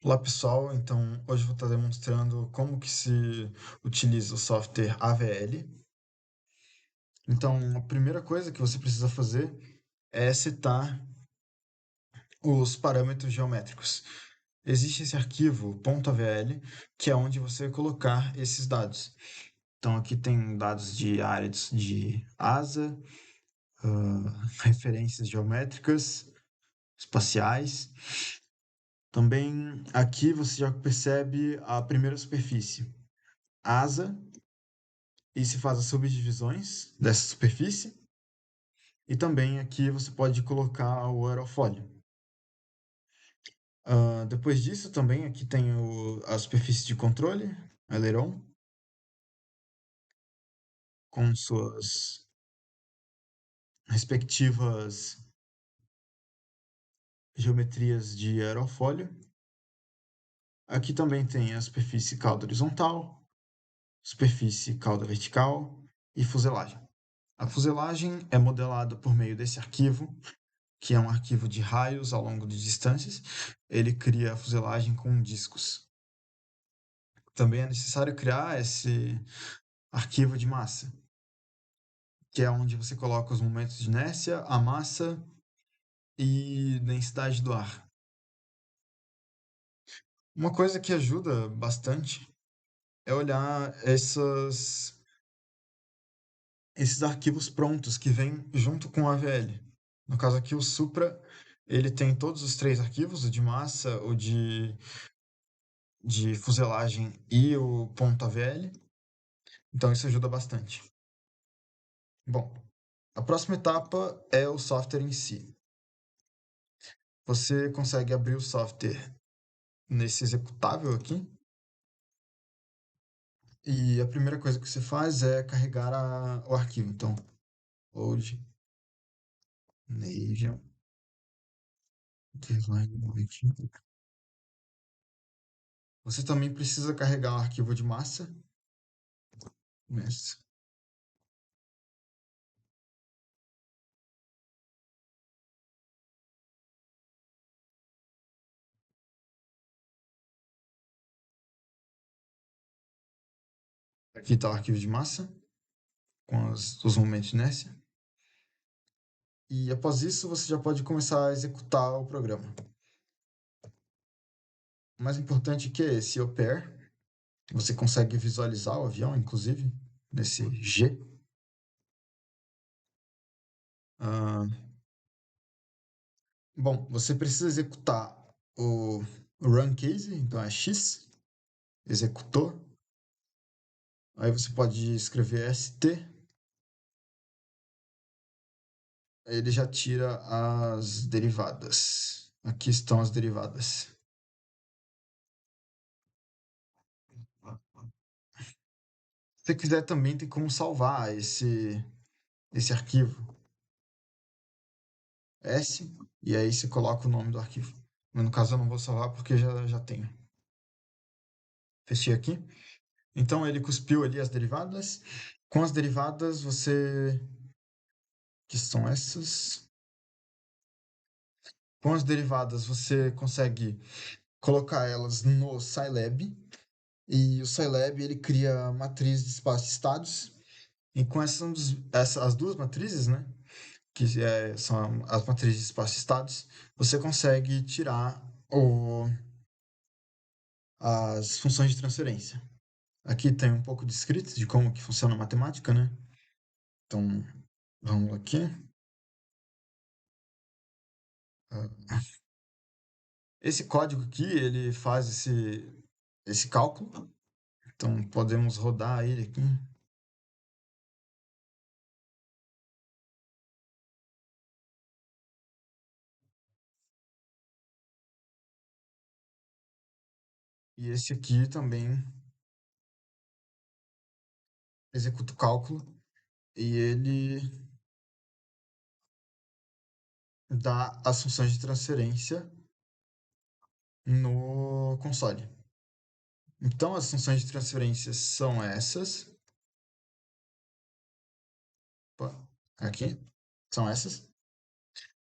Olá pessoal, então hoje eu vou estar demonstrando como que se utiliza o software AVL. Então a primeira coisa que você precisa fazer é setar os parâmetros geométricos. Existe esse arquivo .avl, que é onde você colocar esses dados. Então aqui tem dados de área de asa, referências geométricas, espaciais. Também aqui você já percebe a primeira superfície, asa, e se faz as subdivisões dessa superfície. E também aqui você pode colocar o aerofólio. Depois disso, também aqui tem a superfície de controle, aileron, com suas respectivas geometrias de aerofólio. Aqui também tem a superfície cauda horizontal, superfície cauda vertical e fuselagem. A fuselagem é modelada por meio desse arquivo, que é um arquivo de raios ao longo de distâncias. Ele cria a fuselagem com discos. Também é necessário criar esse arquivo de massa, que é onde você coloca os momentos de inércia, a massa e densidade do ar. Uma coisa que ajuda bastante é olhar esses arquivos prontos que vêm junto com o AVL. No caso aqui, o Supra, ele tem todos os três arquivos, o de massa, o de fuselagem e o .avl. Então isso ajuda bastante. Bom, a próxima etapa é o software em si. Você consegue abrir o software nesse executável aqui. E a primeira coisa que você faz é carregar o arquivo. Então, load Navision underline waiting. Você também precisa carregar o arquivo de massa. Mass. Aqui está o arquivo de massa, com os momentos de inércia. E após isso, você já pode começar a executar o programa. O mais importante que é esse opera. Você consegue visualizar o avião, inclusive, nesse G. Ah, bom, você precisa executar o run case, então é X, executou. Aí você pode escrever ST, ele já tira as derivadas. Aqui estão as derivadas. Se você quiser também tem como salvar esse arquivo S, e aí você coloca o nome do arquivo. Mas no caso eu não vou salvar porque já tenho. Fechei aqui. Então ele cuspiu ali as derivadas. Com as derivadas você, que são essas? Com as derivadas você consegue colocar elas no Scilab. E o Scilab ele cria matriz de espaço de estados. E com as duas matrizes, né, que são as matrizes de espaço de estados, você consegue tirar as funções de transferência. Aqui tem um pouco de script de como que funciona a matemática, né? Então, vamos aqui. Ah, esse código aqui, ele faz esse cálculo. Então, podemos rodar ele aqui. E esse aqui também executa o cálculo. E ele dá as funções de transferência no console. Então, as funções de transferência são essas. Opa, aqui. São essas.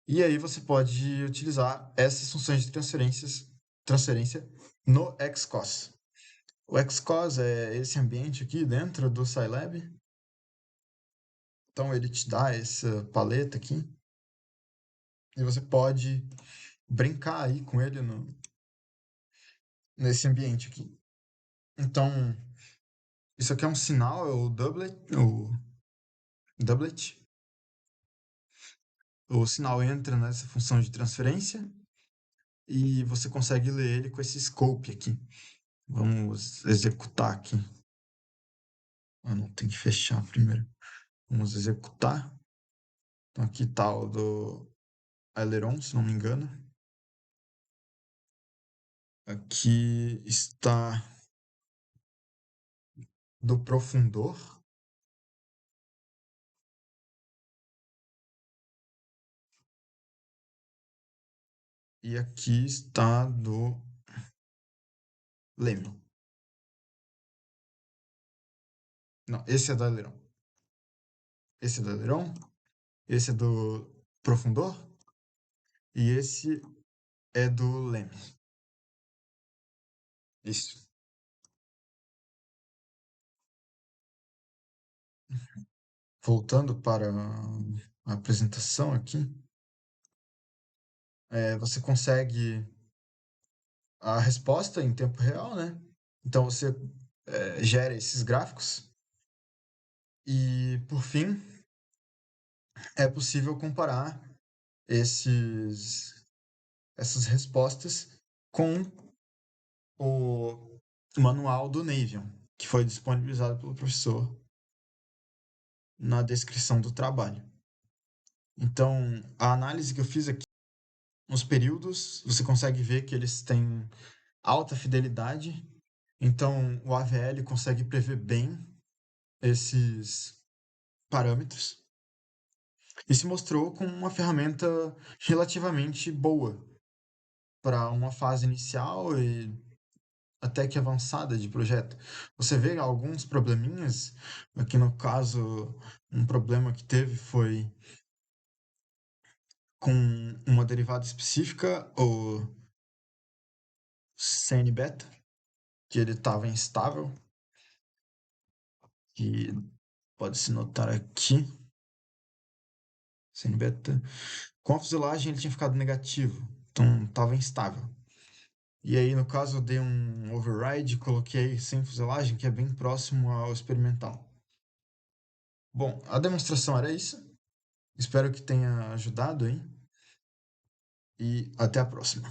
E aí você pode utilizar essas funções de transferência no Xcos. O Xcos é esse ambiente aqui dentro do Scilab. Então ele te dá essa paleta aqui e você pode brincar aí com ele nesse ambiente aqui. Então, isso aqui é um sinal, é o doublet. O sinal entra nessa função de transferência e você consegue ler ele com esse scope aqui. Vamos executar aqui. Ah, não, tem que fechar primeiro. Vamos executar. Então aqui está o do aileron, se não me engano. Aqui está do profundor. E aqui está do leme. Não, esse é do aileron. Esse é do aileron. Esse é do profundor. E esse é do leme. Isso. Voltando para a apresentação aqui, você consegue a resposta em tempo real, né? Então você gera esses gráficos e, por fim, é possível comparar essas respostas com o manual do Navion, que foi disponibilizado pelo professor na descrição do trabalho. Então, a análise que eu fiz aqui, nos períodos, você consegue ver que eles têm alta fidelidade. Então, o AVL consegue prever bem esses parâmetros e se mostrou como uma ferramenta relativamente boa para uma fase inicial e até que avançada de projeto. Você vê alguns probleminhas, aqui no caso, um problema que teve foi com uma derivada específica, o CN-beta, que ele estava instável, que pode se notar aqui, CN-beta, com a fuselagem ele tinha ficado negativo, então estava instável. E aí, no caso, eu dei um override e coloquei sem fuselagem, que é bem próximo ao experimental. Bom, a demonstração era isso. Espero que tenha ajudado aí. E até a próxima.